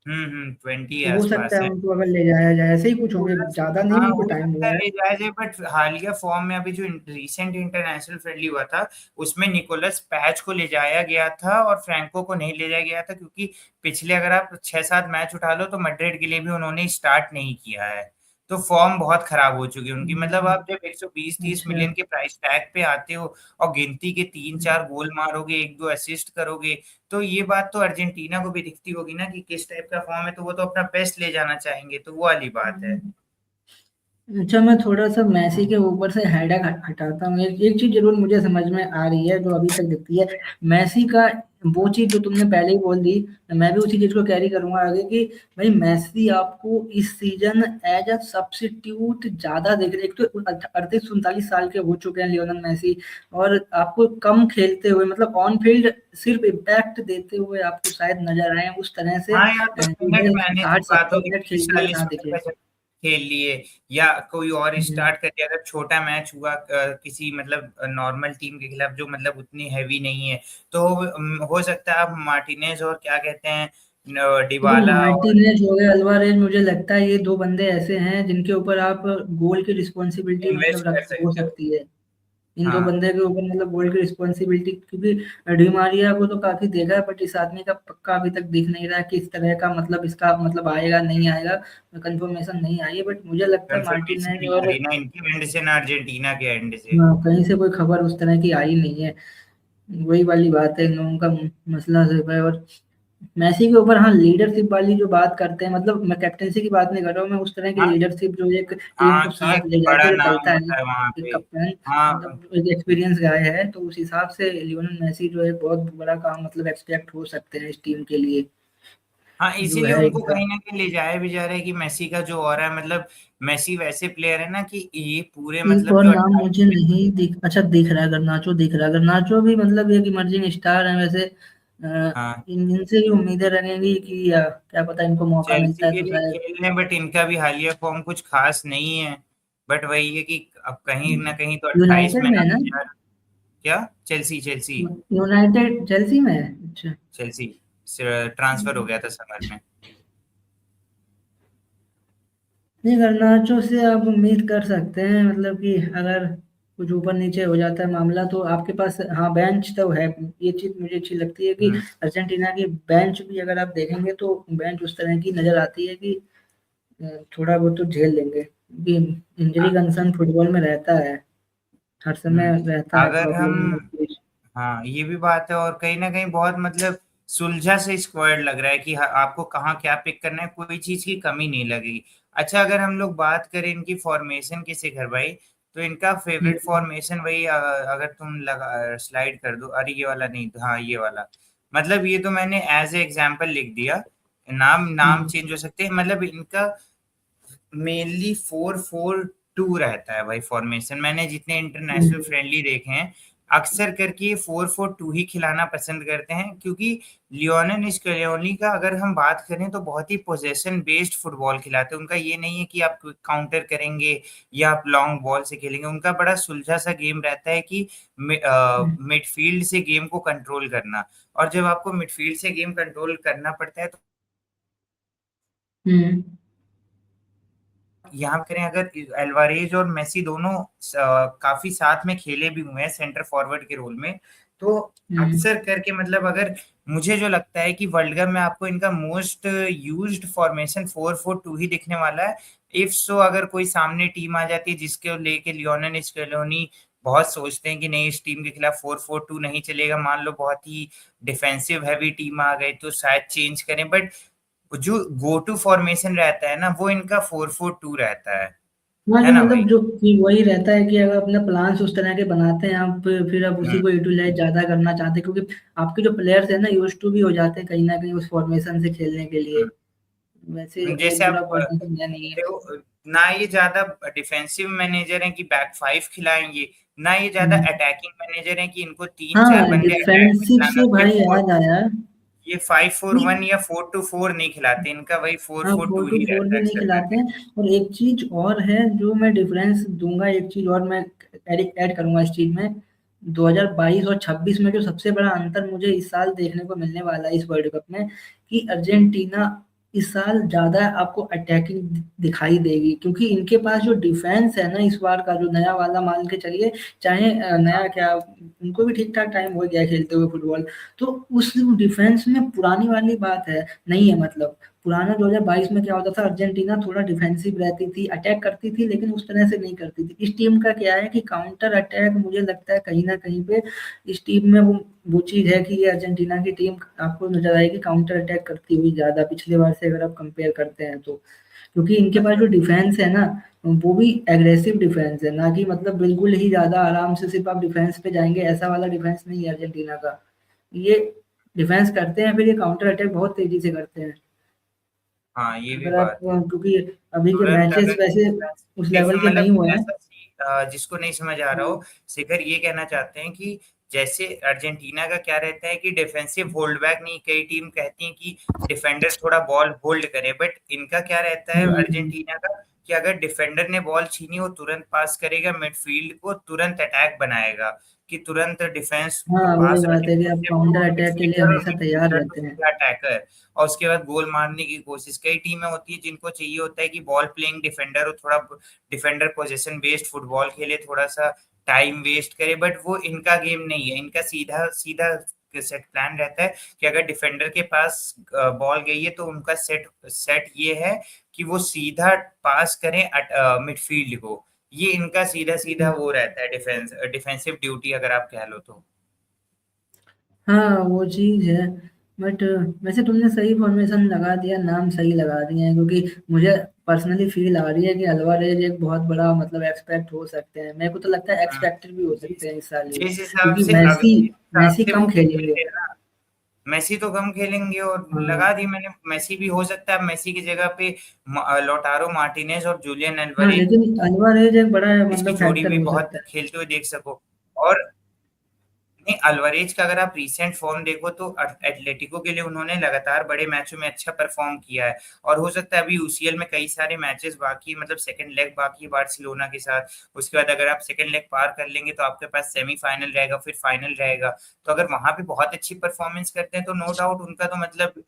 नहीं, 20 तो हो सकता आसपास है है। उनको अगर ले जाया जाए, ऐसे ही कुछ होंगे, थोड़ा ज्यादा नहीं, हाँ, उनको हो टाइम सकता हुआ है है। ले जाया जाए, बट हालिया फॉर्म में अभी जो रिसेंट इंटरनेशनल फ्रेंडली हुआ था उसमें निकोलस पैच को ले जाया गया था और फ्रैंको को नहीं ले जाया गया था, क्योंकि पिछले अगर आप 6-7 मैच उठा लो तो मैड्रिड के लिए भी उन्होंने स्टार्ट नहीं किया है। तो फॉर्म बहुत खराब हो चुकी है उनकी। मतलब हम्म। आप जब 120-30 अच्छा। मिलियन के प्राइस टैग पे आते हो और गिनती के 3-4 गोल मारोगे, 1-2 असिस्ट करोगे, तो ये बात तो अर्जेंटीना को भी दिखती होगी ना कि किस टाइप का फॉर्म है, तो वो तो अपना बेस्ट ले जाना चाहेंगे, तो वो वाली बात है। अच्छा, मैं थोड़ा सा मैसी के ऊपर से हेडक हटाता हूँ, एक चीज जरूर मुझे समझ में आ रही है जो अभी तक दिखती है मैसी का, वो चीज जो तुमने पहले ही बोल दी, मैं भी उसी चीज को कैरी करूंगा आगे कि भाई मैसी आपको इस सीजन एज अ सब्स्टिट्यूट ज्यादा देख रहे, एक तो 38-39 साल के हो चुके हैं लियोनेल मैसी, और आपको कम खेलते हुए, मतलब ऑन फील्ड सिर्फ इम्पैक्ट देते हुए आपको शायद नजर आए उस तरह से, हाँ, या तो जो मिनट है मैनेज की साठ बात सत्तर होगी, मिनट तीस खेलते हुए चालीस ना मिनट दिखे। का जब खेल लिए, या कोई और हम्म। स्टार्ट कर दिया, अगर छोटा मैच हुआ किसी मतलब नॉर्मल टीम के खिलाफ जो मतलब उतनी हैवी नहीं है, तो हो सकता है आप मार्टिनेज और क्या कहते हैं देखो, डिबाला और मार्टिनेज हो गया, अल्वारेज, मुझे लगता है ये दो बंदे ऐसे हैं जिनके ऊपर आप गोल की रिस्पॉन्सिबिलिटी मतलब इन्वेस्ट कर रख हो सकते हो। सकती है। इन दो हाँ, बंदे के ऊपर मतलब गोल की रिस्पॉन्सिबिलिटी, क्योंकि डिमारिया को तो काफी देखा है, बट इस आदमी का पक्का अभी तक दिख नहीं रहा है कि इस तरह का मतलब इसका मतलब आएगा नहीं आएगा, कंफर्मेशन नहीं आई है, बट मुझे लगता है कंफर्मेशन मार्टिनेज नहीं आ और, रही ना इनकी एंड से ना अर्जेंटीना के एंड से। हाँ, कहीं से कोई खबर उस तरह की आई नहीं है। वही वाली बात है इन लोगों का, मसला सिर्फ है। और मैसी के ऊपर, हाँ, लीडरशिप वाली जो बात करते हैं, मतलब मैं कैप्टेंसी की बात नहीं कर रहा हूँ, मैं उस तरह की हाँ, लीडरशिप जो एक टीम हाँ, को कि साथ एक ले जाके बड़ा जो नाम चलता है, होता है वहां एक पे। कप्तान, हाँ, मतलब एक एक्सपीरियंस गाय है, तो उस हिसाब से लियोनेल मैसी जो है बहुत बड़ा काम मतलब एक्सपेक्ट हो सकते हैं इस टीम के लिए। हाँ, जो इसीलिए है उनको एकदम। कहीं ना कहीं ले जाया भी जा रहा है कि मेसी का जो ऑरा है, मतलब मेसी वैसे प्लेयर है ना कि ये पूरे एक मतलब और जो नाम 28 मुझे नहीं दिख, अच्छा दिख रहा है, गर्नाचो दिख रहा है। गर्नाचो भी मतलब एक इमर्जिंग स्टार है वैसे। हाँ, इनसे भी उम्मीदें रहेंगी कि क्या पता इनको मौका मिलता चेल्सी है के तो लिए शायद। खेल रहे हैं, बट इनका भी हालिया फॉर्म कुछ खास नहीं है। बट वही है कि अब कहीं ना कहीं तो 28 यूनाइटेड में में आ है ना? यार। क्या? चेल्सी चेल्सी यूनाइटेड चेल्सी में है, अच्छा। चेल्सी ट्रांसफर हो गया था समर में। नहीं, गर्नाचो से आप उम्मीद कर सकते हैं, मतलब कि अगर कुछ ऊपर नीचे हो जाता है मामला तो आपके पास, हाँ, बेंच तो है। ये चीज़ मुझे अच्छी लगती है कि हम्म। अर्जेंटीना की बेंच भी अगर आप देखेंगे तो बेंच उस तरह की नज़र आती है कि थोड़ा बहुत तो झेल लेंगे, क्योंकि इंजरी कंसर्न फुटबॉल में रहता है, हर समय हम्म। रहता है अगर हम, प्रॉब्लम। हाँ ये भी बात है, और कहीं ना कहीं बहुत मतलब सुलझा से स्क्वाड लग रहा है कि आपको कहाँ क्या पिक करना है, कोई चीज की कमी नहीं लगेगी। अच्छा, अगर हम लोग बात करें इनकी फॉर्मेशन की शिखर भाई, तो इनका फेवरेट हम्म। फॉर्मेशन वही अगर तुम लगा स्लाइड कर दो, अरे ये वाला नहीं, हाँ ये वाला। मतलब ये तो मैंने एज ए एग्जाम्पल लिख दिया, नाम नाम हम्म। चेंज हो सकते हैं, मतलब इनका मेनली 4-4-2 रहता है भाई फॉर्मेशन। मैंने जितने इंटरनेशनल हम्म। फ्रेंडली देखे हैं, अक्सर करके ये 4-4-2 ही खिलाना पसंद करते हैं, क्योंकि लियोनेल स्कैलोनी का अगर हम बात करें तो बहुत ही पोजेशन बेस्ड फुटबॉल खिलाते हैं। उनका ये नहीं है कि आप काउंटर करेंगे या आप लॉन्ग बॉल से खेलेंगे, उनका बड़ा सुलझा सा गेम रहता है कि मिडफील्ड से गेम को कंट्रोल करना। और जब आपको मिडफील्ड से गेम कंट्रोल करना पड़ता है तो हम्म। यहाँ करें, अगर एल्वारेज और मेसी दोनों काफी साथ में खेले भी हुए हैं सेंटर फॉरवर्ड के रोल में, तो हम्म। अक्सर करके मतलब अगर मुझे जो लगता है कि वर्ल्ड कप में आपको इनका मोस्ट यूज्ड फॉर्मेशन 4-4-2 ही दिखने वाला है। इफ सो अगर कोई सामने टीम आ जाती है जिसके लेके लियोनेल स्केलोनी बहुत सोचते हैं कि नहीं इस टीम के खिलाफ 4-4-2 नहीं चलेगा, मान लो बहुत ही डिफेंसिव हैवी टीम आ गई तो शायद चेंज करें, बट जो गो टू फॉर्मेशन रहता है ना वो इनका 4-4-2 रहता हाँ, है जो ना मतलब भाई? जो कि वही रहता है कि अगर अपने प्लान्स उस तरह के बनाते हैं आप, फिर आप उसी हम्म। को यूटिलाइज ज्यादा करना चाहते हैं, क्योंकि आपके जो प्लेयर्स हैं ना यूज टू भी हो जाते हैं कहीं ना कहीं उस फॉर्मेशन से खेलने के लिए। वैसे वो जैसे बुरा आप फॉर्मेशन है नहीं है। देखो, ना ये ज्यादा डिफेंसिव मैनेजर हैं कि बैक फाइव खिलाएंगे, ना ये ज्यादा हम्म। अटैकिंग मैनेजर हैं कि इनको तीन चार हाँ, बंदे अटैक में डिफेंसिव खिलाना। से भाई याद आया ये फाइव फोर कि वन या 4-2-4 नहीं खिलाते, इनका वही फोर हाँ, फोर फोर टू टू ही फोर रहता भी है नहीं अक्सर खिलाते करके। हैं। और एक चीज और है जो मैं डिफरेंस दूंगा, एक चीज और मैं ऐड करूंगा इस चीज में। 2022 और 26 में जो सबसे बड़ा अंतर मुझे इस साल देखने को मिलने वाला है इस वर्ल्ड कप में, कि अर्जेंटीना इस साल ज्यादा आपको अटैकिंग दिखाई देगी, क्योंकि इनके पास जो डिफेंस है ना इस बार का, जो नया वाला मान के चलिए, चाहे नया क्या, उनको भी ठीक ठाक टाइम हो गया खेलते हुए फुटबॉल। तो उस डिफेंस में पुरानी वाली बात है नहीं है, मतलब पुराना 2022 में क्या होता था, अर्जेंटीना थोड़ा डिफेंसिव रहती थी, अटैक करती थी लेकिन उस तरह से नहीं करती थी। इस टीम का क्या है कि काउंटर अटैक, मुझे लगता है कहीं ना कहीं पे इस टीम में वो चीज है कि ये अर्जेंटीना की टीम आपको नजर आएगी काउंटर अटैक करती हुई ज्यादा पिछले बार से अगर आप कंपेयर करते हैं तो। क्योंकि इनके पास जो डिफेंस है ना वो भी एग्रेसिव डिफेंस है, ना कि मतलब बिल्कुल ही ज्यादा आराम से सिर्फ आप डिफेंस पे जाएंगे, ऐसा वाला डिफेंस नहीं है अर्जेंटीना का। ये डिफेंस करते हैं फिर ये काउंटर अटैक बहुत तेजी से करते हैं। हाँ ये भी अगर आप, बात है। क्योंकि अभी के तुरंत मैचेस अगर वैसे उस लेवल के नहीं मतलब हुए हैं। ऐसा जिसको नहीं समझ आ रहा हो, शिखर ये कहना चाहते हैं कि जैसे अर्जेंटीना का क्या रहता है कि डिफेंसिव होल्ड बैक नहीं, कई टीम कहती हैं कि डिफेंडर थोड़ा बॉल होल्ड करे, बट इनका क्या रहता है हम्म। अर्जेंटीना का कि अगर डिफेंडर ने बॉल छीनी वो तुरंत पास करेगा मिडफील्ड को, तुरंत अटैक बनाएगा कि तुरंत डिफेंस हाँ, वही पास बात है कि आप डिफेंसिव काउंटर अटैक के लिए मिडफील्डर और हमेशा तैयार मिडफील्डर टू रहते हैं। सीधा अटैकर, और उसके बाद गोल मारने की कोशिश। कई टीमें होती है जिनको चाहिए होता है कि बॉल प्लेइंग डिफेंडर हो, थोड़ा डिफेंडर पोजीशन बेस्ड फुटबॉल खेले, थोड़ा सा टाइम वेस्ट करे, बट वो इनका गेम नहीं है। इनका सीधा सीधा सेट प्लान रहता है कि अगर डिफेंडर के पास बॉल गई है तो उनका सेट सेट ये है कि वो सीधा पास करें मिडफील्ड को। ये इनका सीधा सीधा वो रहता है डिफेंसिव ड्यूटी अगर आप कह लो तो। हाँ, वो चीज है। बट वैसे तुमने सही फॉर्मेशन लगा दिया, नाम सही लगा दिए हैं, क्योंकि मुझे पर्सनली फील आ रही है कि अल्वारेज एक बहुत बड़ा मतलब एक्सपेक्ट हो सकते हैं, मेरे को तो लगता है हाँ, एक्सपेक्टेड भी हो सकते जिस हैं इस साल ये, जिस हिसाब क्योंकि से मैसी जिस हिसाब मैसी से वो कम खेल खेलेंगे। रहे हैं ना, मेसी तो कम खेलेंगे, और हाँ लगा दी मैंने मेसी भी, हो सकता है मेसी की जगह पे लोटारो मार्टिनेज और जूलियन हाँ, एल्वारेज लेकिन अल्वारेज एक बड़ा की मतलब जोड़ी फैक्टर भी हो बहुत सकता है। खेलते हुए देख सको। और नहीं, अल्वारेज का अगर आप रीसेंट फॉर्म देखो तो एटलेटिको के लिए उन्होंने लगातार बड़े मैचों में अच्छा परफॉर्म किया है, और हो सकता है अभी यूसीएल में कई सारे मैचेस बाकी, मतलब सेकंड लेग बाकी है बार्सिलोना के साथ। उसके बाद अगर आप सेकंड लेग पार कर लेंगे तो आपके पास सेमीफाइनल रहेगा, फिर फाइनल रहेगा। तो अगर वहां पे बहुत अच्छी परफॉर्मेंस करते हैं तो नो डाउट उनका तो मतलब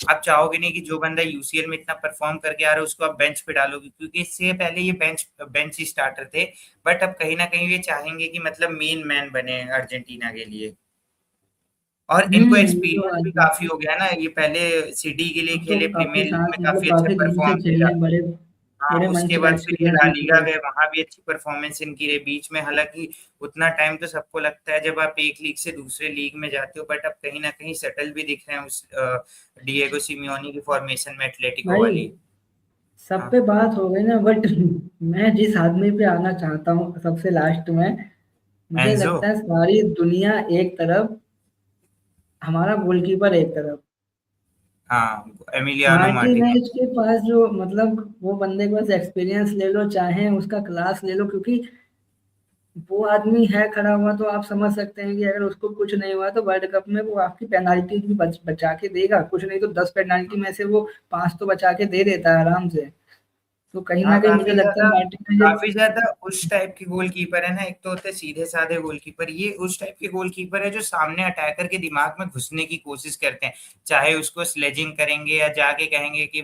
आप चाहोगे नहीं कि जो बंदा यूसीएल में इतना परफॉर्म करके आ रहा है उसको आप बेंच पे डालोगे, क्योंकि इससे पहले ये बेंच बेंच स्टार्टर थे। बट अब कहीं ना कहीं ये चाहेंगे कि मतलब मेन मैन बने अर्जेंटीना के लिए। और इनको ये तो एक्सपीरियंस बात भी है। काफी हो गया ना, ये पहले सिटी के लिए अब तो खेले, काफी प्रीमियर लीग साल में मतलब काफी अच्छा काफी दिन से परफॉर्म खेले किया। हैं, बड़े हाँ, बड़े उसके मंच का बाद फिर ये एक्सपीरियंस ला है लीगा इनको। गए, वहां भी अच्छी परफॉर्मेंस इनकी रही बीच में। हालांकि उतना टाइम तो सबको लगता है जब आप एक लीग से दूसरे लीग में जाते हो, बट अब कहीं ना कहीं सेटल भी दिख रहे हैं उस डिएगो सिमियोनी की फॉर्मेशन में, एटलेटिको भाई वाली। सब हाँ, पे बात हो गई ना, बट मैं जिस आदमी पे आना चाहता हूँ सबसे लास्ट में, मुझे एंजो। लगता है सारी दुनिया एक तरफ, हमारा गोलकीपर एक तरफ। हाँ, एमिलियानो मार्टिनेज। मार्टिनेज के पास जो मतलब वो बंदे के पास एक्सपीरियंस ले लो चाहे उसका क्लास ले लो, क्योंकि वो आदमी है खड़ा हुआ, तो आप समझ सकते हैं कि अगर उसको कुछ नहीं हुआ तो वर्ल्ड कप में वो आपकी पेनाल्टी भी बचा के देगा, कुछ नहीं तो 10 पेनाल्टी में से वो 5 तो बचा के दे देता है आराम से। तो कहीं हाँ, ना कहीं मुझे लगता है मार्टिनेज एक। काफी ज्यादा उस टाइप के गोलकीपर है ना। एक तो होते हैं सीधे साधे गोलकीपर, ये उस टाइप के गोलकीपर है जो सामने अटैकर के दिमाग में घुसने की कोशिश करते हैं। चाहे उसको स्लेजिंग करेंगे या जाके कहेंगे कि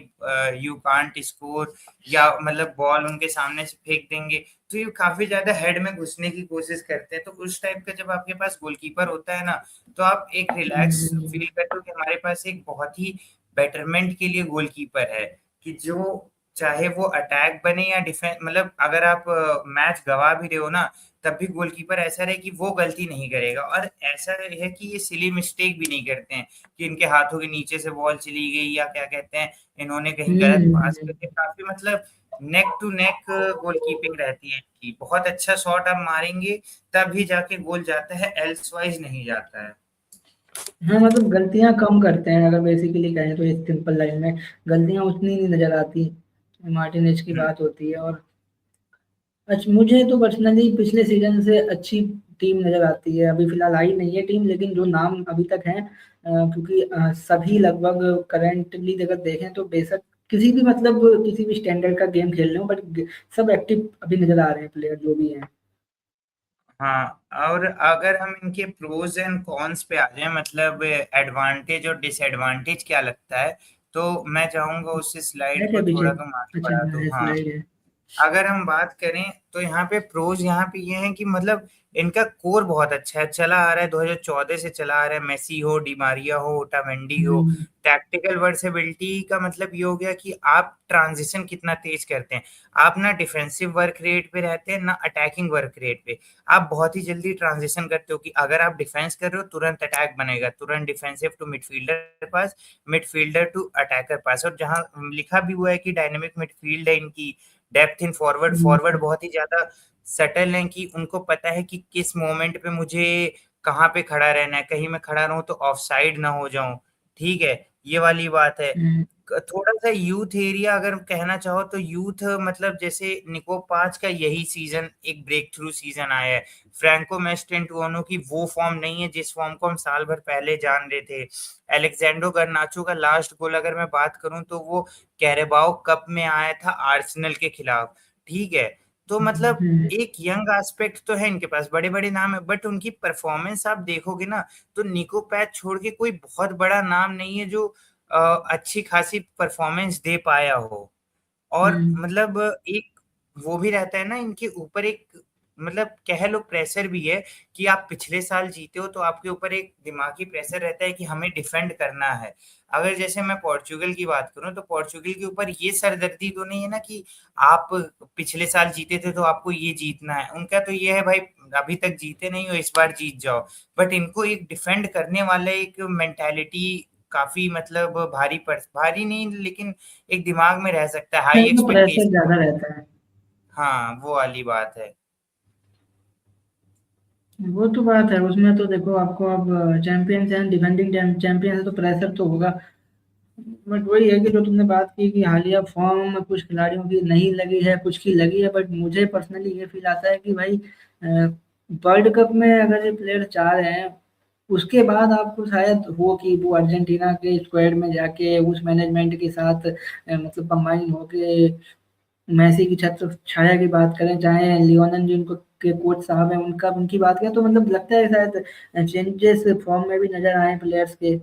यू कांट स्कोर, या मतलब बॉल उनके सामने से फेंक देंगे। तो ये काफी ज्यादा हेड में घुसने की कोशिश करते हैं। तो उस टाइप का जब आपके पास गोलकीपर होता है ना, तो आप एक रिलैक्स फील करते हो कि हमारे पास एक बहुत ही बेटरमेंट के लिए गोलकीपर है, कि जो चाहे वो अटैक बने या डिफेंस, मतलब अगर आप मैच गवा भी रहे हो ना, तब भी गोलकीपर ऐसा रहे कि वो गलती नहीं करेगा। और ऐसा है कि ये सिली मिस्टेक भी नहीं करते हैं कि इनके हाथों के नीचे से बॉल चली गई, या क्या कहते हैं, इन्होंने कहीं गलत पास कर दिया। काफी मतलब नेक टू नेक गोलकीपिंग रहती है इनकी। बहुत अच्छा शॉट आप मारेंगे तभी जाके गोल जाता है, एल्सवाइज नहीं जाता है। हाँ मतलब गलतियां कम करते हैं, अगर बेसिकली कहें तो इस सिंपल लाइन में गलतियां उतनी नहीं नजर आती। मार्टिनेज की हम्म। बात होती है। और अच्छा, मुझे तो पर्सनली पिछले सीजन से अच्छी टीम नजर आती है। अभी फिलहाल आई नहीं है टीम, लेकिन जो नाम अभी तक हैं, क्योंकि सभी लगभग करेंटली अगर देखें तो बेशक किसी भी मतलब किसी भी स्टैंडर्ड का गेम खेल रहे हो, बट सब एक्टिव अभी नजर आ रहे हैं प्लेयर जो भी हैं। हाँ, और अगर हम इनके प्रोज एंड कॉन्स पे आ जाए, मतलब एडवांटेज और डिसएडवांटेज क्या लगता है, तो मैं चाहूंगा उस है स्लाइड क्या को पीछे? थोड़ा तुम आगे अच्छा बढ़ा दो। हाँ, हाँ, स्लाइड है। अगर हम बात करें तो यहाँ पे प्रोज यहाँ पे ये है कि मतलब इनका कोर बहुत अच्छा है, चला आ रहा है 2014 से चला आ रहा है। मेसी हो, डी मारिया हो, ओटामेंडी हो। हम्म टैक्टिकल वर्सेबिलिटी का मतलब ये हो गया कि आप ट्रांजिशन कितना तेज करते हैं। आप ना डिफेंसिव वर्क रेट पे रहते हैं ना अटैकिंग वर्क रेट पे। आप बहुत ही जल्दी ट्रांजिशन करते हो कि अगर आप डिफेंस कर रहे हो तुरंत अटैक बनेगा, तुरंत defensive to midfielder pass, midfielder to attacker pass. और जहां लिखा भी हुआ है कि डायनेमिक मिडफील्ड है इनकी, डेप्थ इन फॉरवर्ड, फॉरवर्ड हम्म बहुत ही ज्यादा सटल हैं कि उनको पता है कि किस मोमेंट पे मुझे कहाँ पे खड़ा रहना है, कहीं मैं खड़ा रहूं तो ऑफ साइड ना हो जाऊं। ठीक है, ये वाली बात है। हम्म थोड़ा सा यूथ एरिया अगर कहना चाहो तो यूथ, मतलब जैसे निको पांच का यही सीजन एक ब्रेक थ्रू सीजन आया है। फ्रैंको मेस्टेंटुओनो की वो फॉर्म नहीं है जिस फॉर्म को हम साल भर पहले जान रहे थे। एलेक्जेंडो गर्नाचो का लास्ट गोल अगर मैं बात करूं तो वो कैरेबाओ कप में आया था आर्सेनल के खिलाफ। ठीक है, तो मतलब हम्म एक यंग एस्पेक्ट तो है इनके पास, बड़े बड़े नाम है, बट उनकी परफॉर्मेंस आप देखोगे ना तो निको पैच छोड़ के कोई बहुत बड़ा नाम नहीं है जो अच्छी खासी परफॉर्मेंस दे पाया हो। और हम्म मतलब एक वो भी रहता है ना इनके ऊपर एक, मतलब कह लो प्रेशर भी है कि आप पिछले साल जीते हो तो आपके ऊपर एक दिमागी प्रेशर रहता है कि हमें डिफेंड करना है। अगर जैसे मैं पोर्चुगल की बात करूं तो पोर्चुगल के ऊपर ये सरदर्दी तो नहीं है ना कि आप पिछले साल जीते थे तो आपको ये जीतना है। उनका तो ये है भाई, अभी तक जीते नहीं हो, इस बार जीत जाओ। बट इनको एक डिफेंड करने वाला एक मेंटालिटी काफी मतलब भारी नहीं, लेकिन एक दिमाग में रह सकता है, हाई तो प्रेशर एक्सपेक्टेशन। ज्यादा रहता है। हाँ, वो वाली बात है। वो तो बात है, उसमें तो देखो आपको अब चैंपियंस हैं, डिफेंडिंग चैंपियंस है, तो प्रेशर तो होगा। बट वही है कि जो तुमने बात की कि हालिया फॉर्म में कुछ खिलाड़ियों की नहीं लगी है, कुछ की लगी है, बट मुझे पर्सनली ये फील आता है कि भाई वर्ल्ड कप में अगर ये प्लेयर चाह रहे हैं, उसके बाद आपको शायद हो कि वो अर्जेंटीना के स्क्वाड में जाके उस मैनेजमेंट के साथ मतलब कंबाइन होके मेसी की छत्र छाया की बात करें, चाहे लियोनेल जिनको के कोच साहब हैं उनका उनकी बात करें, तो मतलब लगता है शायद चेंजेस फॉर्म में भी नजर आए प्लेयर्स के।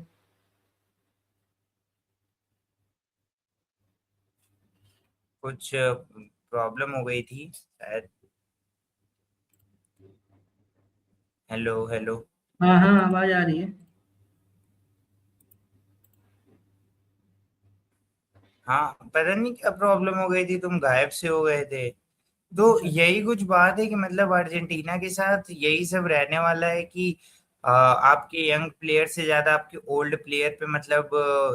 कुछ प्रॉब्लम हो गई थी शायद। Hello hello. हाँ हाँ, आवाज आ रही है। हाँ, पता नहीं क्या प्रॉब्लम हो गई थी, तुम गायब से हो गए थे। तो अच्छा अच्छा। यही कुछ बात है कि मतलब अर्जेंटीना के साथ यही सब रहने वाला है कि आपके यंग प्लेयर से ज्यादा आपके ओल्ड प्लेयर पे मतलब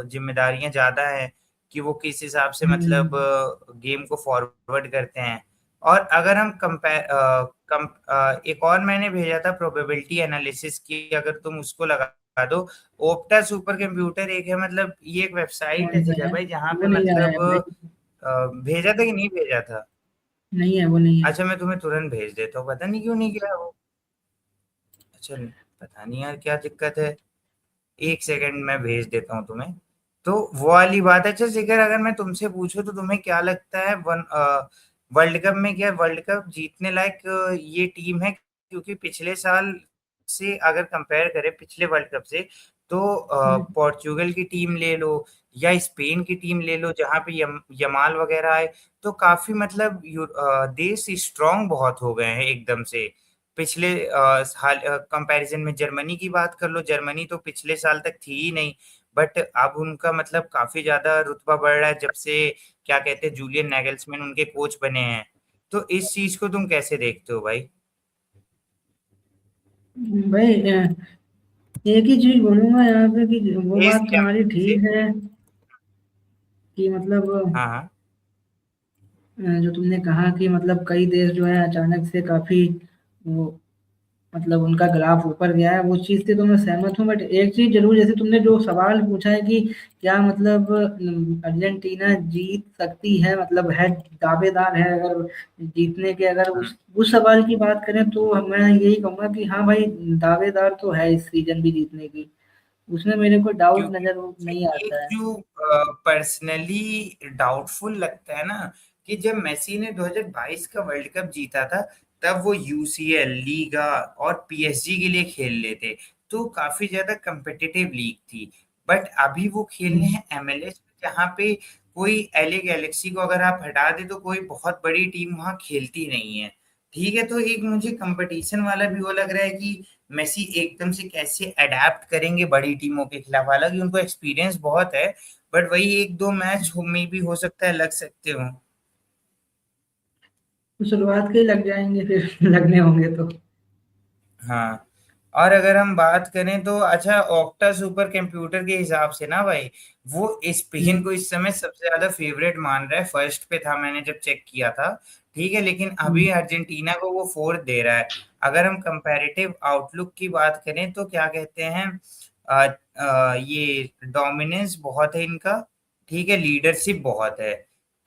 जिम्मेदारियां ज्यादा हैं कि वो किस हिसाब से मतलब हम्म। गेम को फॉरवर्ड करते हैं। और अगर हम कंपेयर एक और मैंने भेजा था प्रोबेबिलिटी एनालिसिस की, अगर तुम उसको लगा दो। ओप्टा सुपर कंप्यूटर एक है, मतलब ये एक वेबसाइट है कौन सा जिगर है? भाई, जहाँ वो पे नहीं आया है मतलब भाई। भेजा था कि नहीं भेजा था? नहीं है, वो नहीं है। अच्छा, मैं तुम्हें तुरंत भेज देता हूँ, पता नहीं क्यों नहीं गया वो। अच्छा, पता नहीं यार क्या दिक्कत है। एक सेकंड में भेज देता हूँ तुम्हें। तो वो वाली बात है। अच्छा जिगर, अगर मैं तुमसे पूछूं तो तुम्हें क्या लगता है, वर्ल्ड कप में क्या वर्ल्ड कप जीतने लायक ये टीम है? क्योंकि पिछले साल से अगर कंपेयर करें पिछले वर्ल्ड कप से, तो हम्म। पोर्चुगल की टीम ले लो या स्पेन की टीम ले लो जहाँ पे यमाल वगैरह आए, तो काफी मतलब देश स्ट्रांग बहुत हो गए हैं एकदम से। पिछले हाल कंपैरिजन में जर्मनी की बात कर लो, जर्मनी तो पिछले साल तक थी ही नहीं, बट अब उनका मतलब काफी ज्यादा रुतबा बढ़ रहा है जब से क्या कहते हैं जूलियन नैगल्समैन उनके कोच बने हैं। तो इस चीज को तुम कैसे देखते हो भाई? भाई एक ही चीज बोलूंगा यहाँ पे कि वो भेज बात दिया तुम्हारी मैंने इसे। ठीक है कि मतलब हाँ हाँ। जो तुमने कहा कि मतलब कई देश जो है अचानक से काफी वो मतलब उनका ग्राफ ऊपर गया है, वो चीज़ से तो मैं सहमत हूँ। बट एक चीज़ जरूर, जैसे तुमने जो सवाल पूछा है कि क्या मतलब अर्जेंटीना जीत सकती है, मतलब है दावेदार है अगर जीतने के, अगर हम्म। उस सवाल की बात करें तो मैं यही कहूँगा कि हाँ भाई, दावेदार तो है इस सीजन भी जीतने की, उसमें मेरे को डाउट क्योंकि नजर मुझे नहीं एक आता है। जो पर्सनली डाउटफुल लगता है ना, कि जब मेसी ने 2022 का वर्ल्ड कप जीता था, तब वो यूसीएल लीगा और पीएसजी के लिए खेल लेते, तो काफी ज्यादा competitive लीग थी। बट अभी वो खेलने हम्म। हैं एमएलएस, जहाँ पे कोई एलए गैलेक्सी को अगर आप हटा दे तो कोई बहुत बड़ी टीम वहां खेलती नहीं है। ठीक है, तो एक मुझे कंपटीशन वाला भी वो लग रहा है कि मेसी एकदम से कैसे अडेप्ट करेंगे बड़ी टीमों के खिलाफ, हालांकि उनको एक्सपीरियंस बहुत है, बट वही एक दो मैच में भी हो सकता है लग सकते हो। तो शुरुआत के ही लग जाएंगे फिर लगने होंगे तो। हाँ। और अगर हम बात करें तो अच्छा, ऑक्टा सुपर कंप्यूटर के हिसाब से ना भाई, वो स्पेन हम्म। को इस समय सबसे ज्यादा फेवरेट मान रहा है, फर्स्ट पे था मैंने जब चेक किया था। ठीक है, लेकिन अभी हम्म। अर्जेंटीना को वो फोर्थ दे रहा है। अगर हम कंपैरेटिव आउटलुक की बात करें तो क्या कहते हैं, ये डोमिनेंस बहुत है इनका। ठीक है, लीडरशिप बहुत है,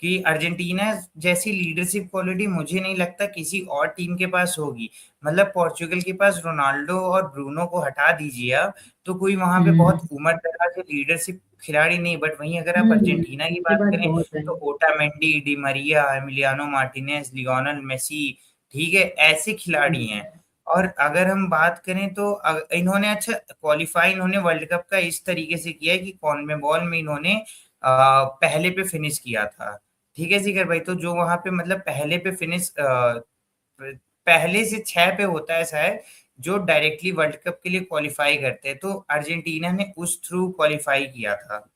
कि अर्जेंटीना जैसी लीडरशिप क्वालिटी मुझे नहीं लगता किसी और टीम के पास होगी। मतलब पोर्चुगल के पास रोनाल्डो और ब्रूनो को हटा दीजिए आप, तो कोई वहां पे हम्म। बहुत उम्र दराज लीडरशिप खिलाड़ी नहीं, बट वहीं अगर आप अर्जेंटीना की ये बात बात करें बहुत है। तो Otamendi, Di Maria, Emiliano Martinez, Lionel Messi, ठीक है, ऐसे खिलाड़ी हैं। और अगर हम बात करें तो इन्होंने अच्छा क्वालिफाई इन्होंने वर्ल्ड कप का इस तरीके से किया है कि कॉन्मेबॉल में इन्होंने पहले पे फिनिश किया था। ठीक है जिगर भाई, तो जो वहां पे मतलब पहले पे फिनिश पहले से छह पे होता है शायद, जो डायरेक्टली वर्ल्ड कप के लिए क्वालिफाई करते हैं, तो अर्जेंटीना ने उस थ्रू क्वालिफाई किया था।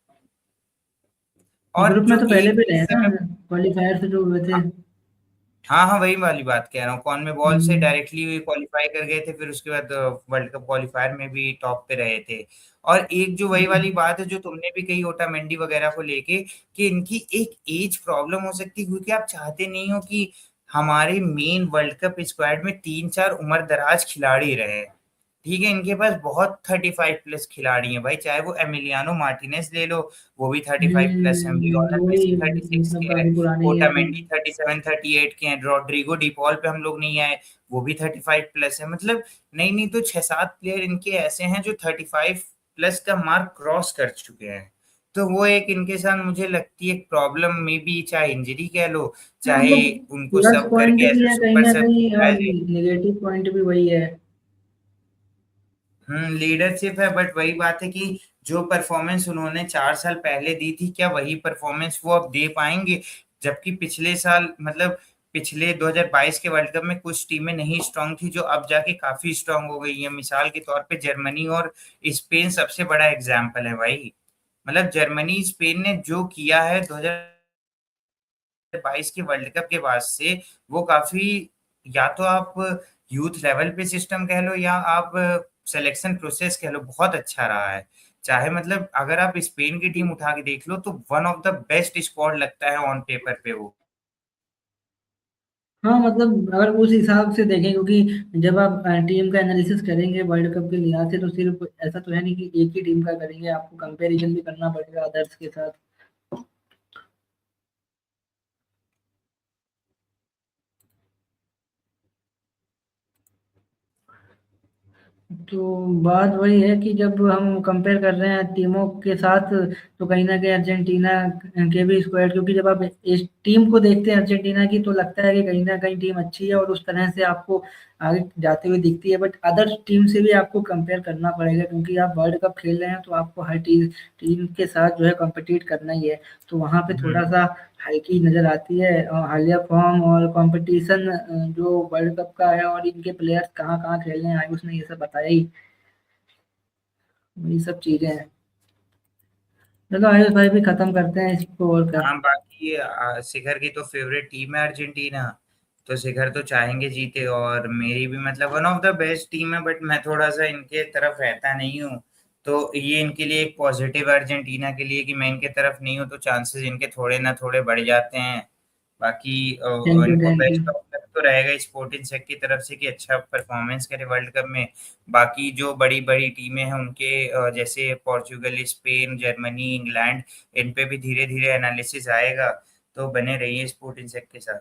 और ग्रुप में जो तो पहले एक भी इस रहे ना, समय, क्वालिफायर से जो हुए थे। हाँ हाँ, वही वाली बात कह रहा हूँ, कॉन्मेबॉल से हम्म। डायरेक्टली क्वालिफाई कर गए थे, फिर उसके बाद वर्ल्ड कप क्वालिफायर में भी टॉप पे रहे थे। और एक जो वही वाली हम्म। बात है जो तुमने भी कही ओटामेंडी वगैरह को लेके, कि इनकी एक एज प्रॉब्लम हो सकती है, क्योंकि आप चाहते नहीं हो कि हमारे मेन वर्ल्ड कप स्क्वाड में 3-4 उम्र दराज खिलाड़ी रहे हैं। ठीक है, इनके पास बहुत 35 प्लस खिलाड़ी हैं भाई, चाहे वो एमिलियानो मार्टिनेज ले लो, वो भी 35 प्लस है, लियोनेल वही मेसी 36 मतलब के हैं, काफी पुराने ही है तो। ओटामेंडी 37 38 के हैं, रॉड्रिगो डिपॉल पे हम लोग नहीं आए, वो भी 35 प्लस है। मतलब नहीं नहीं तो 6-7 प्लेयर इनके ऐसे हैं जो 35 प्लस का मार्क क्रॉस कर चुके हैं। तो वो एक इनके साथ मुझे लगती है एक प्रॉब्लम में भी, चाहे इंजरी कह लो, हाँ, चाहे मतलब उनको प्लस सब पॉइंट करके भी ऐसे है कहीं सुपर ना सब कहीं और दिखाए। नेगेटिव पॉइंट भी वही है। लीडरशिप है, बट वही बात है कि जो परफॉर्मेंस उन्होंने 4 साल पहले दी थी, क्या वही परफॉर्मेंस वो अब दे पाएंगे? जबकि पिछले साल मतलब पिछले 2022 के वर्ल्ड कप में कुछ टीमें नहीं स्ट्रांग थी, जो अब जाके काफी स्ट्रांग हो गई है। मिसाल के तौर पे जर्मनी और स्पेन सबसे बड़ा एग्जाम्पल है भाई। मतलब जर्मनी स्पेन ने जो किया है 2022 के वर्ल्ड कप के बाद से, वो काफी, या तो आप यूथ लेवल पे सिस्टम कह लो या आप सिलेक्शन प्रोसेस कह लो, बहुत अच्छा रहा है। चाहे मतलब अगर आप स्पेन की टीम उठा के देख लो तो one of the best squad लगता है ऑन पेपर पे वो। हाँ मतलब अगर उस हिसाब से देखें, क्योंकि जब आप टीम का एनालिसिस करेंगे वर्ल्ड कप के लिहाज से, तो सिर्फ ऐसा तो है नहीं कि एक ही टीम का करेंगे, आपको कंपैरिजन भी करना पड़ेगा अदर्स के साथ। तो बात वही है कि जब हम कंपेयर कर रहे हैं टीमों के साथ, तो कहीं ना कहीं अर्जेंटीना के भी स्क्वाड, क्योंकि जब आप इस टीम को देखते हैं अर्जेंटीना की, तो लगता है कि कहीं ना कहीं टीम अच्छी है और उस तरह से आपको आगे जाते हुए दिखती है, बट अदर टीम से भी आपको कंपेयर करना पड़ेगा, क्योंकि आप वर्ल्ड कप खेल रहे हैं तो आपको हर टीम टीम के साथ जो है कम्पिटिट करना ही है। तो वहाँ पे थोड़ा हम्म। सा हल्की नज़र आती है हालिया फॉर्म और कंपटीशन जो वर्ल्ड कप का है, और इनके प्लेयर्स कहाँ कहाँ खेलने आए उसने ये सब बताया ही। वही सब चीजें हैं। चलो आयुष भाई भी खत्म करते हैं इसको, और क्या। हाँ, बाकी शिखर की तो फेवरेट टीम है अर्जेंटीना, तो शिखर तो चाहेंगे जीते, और मेरी भी मतलब one of the best team है, बट मैं थोड़ा सा इनके तरफ रहता नहीं हूँ। तो ये इनके लिए एक पॉजिटिव है अर्जेंटीना के लिए कि मैं इनके तरफ नहीं हूँ, तो चांसेस इनके थोड़े ना थोड़े बढ़ जाते हैं। बाकी थैंक यू, इनको thank you. Best of luck तो रहेगा स्पोर्टिंग सेक की तरफ से कि अच्छा परफॉर्मेंस करे वर्ल्ड कप में। बाकी जो बड़ी बड़ी टीमें हैं उनके जैसे पोर्चुगल, स्पेन, जर्मनी, इंग्लैंड, इन पे भी धीरे धीरे एनालिसिस आएगा। तो बने रहिए स्पोर्टिंग सेक के साथ।